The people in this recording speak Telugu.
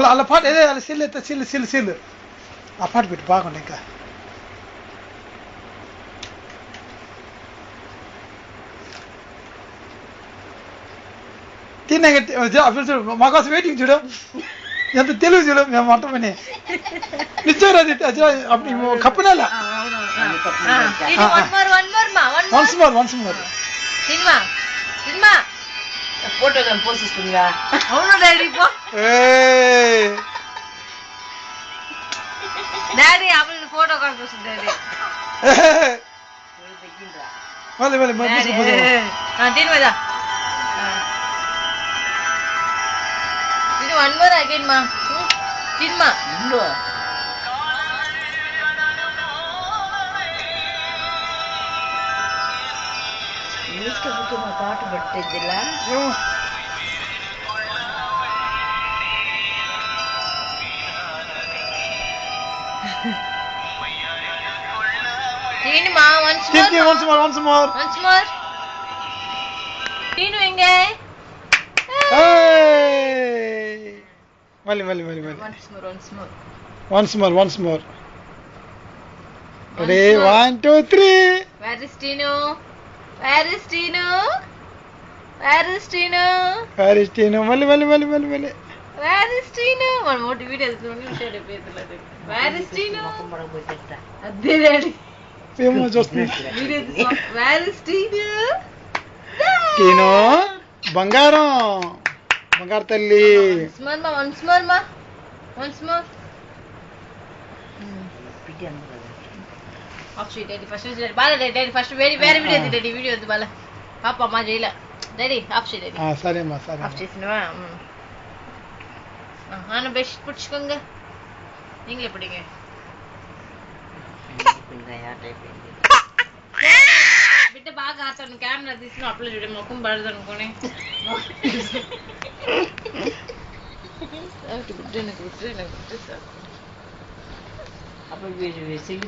అలా పాట ఏదే అలా సిల్లు ఎత్తా సిల్లు ఆ పాట పెట్టి బాగుంది ఇంకా తిన్నా మాకోసం వెయిటింగ్ చూడు ఎంత తెలుగు చూడు మేము వంట పని నిజంగా అప్పుడు కప్పనేలా వన్స్ మోర్ ఫోటో పోసిస్తుందిగా అవును డాడీ డాడీ అప్పుడు ఫోటో కనిపిస్తుంది డాడీ దీని మీద వన్ మోర్ అగైన్ మా తిన్మా మా పాట పట్టిద్దిలా తిన్మా వన్స్ మోర్ తిను ఇంగే మళ్ళీ once more ready 1 2 3 Where is Tino? Where is Tino? Where is Tino? Where is Tino? మళ్ళీ Where is Tino? మన మోటి వీడియోస్ షేర్ చేస్తున్నారు. Where is Tino? అదే డాడీ ఏమో చూస్తుంది videos Where is Tino? Tino బంగారు తల్లి once more of sheet daddy first Bala daddy first very video daddy video వద్దు బాల పాప అమ్మ చేయలే డాడీ ఆఫ్ షీట్ డాడీ సరే ఆఫ్ చేసినవా నాన్న బెస్ట్ పుచ్చుకోంగ ఇంగ్లీ పుడింగ బిడ్డ బాగా ఆడతాను కెమెరా తీసుకుని అప్లో చూడే ముఖం పడదు అనుకోని బిడ్డ నాకు అప్పుడు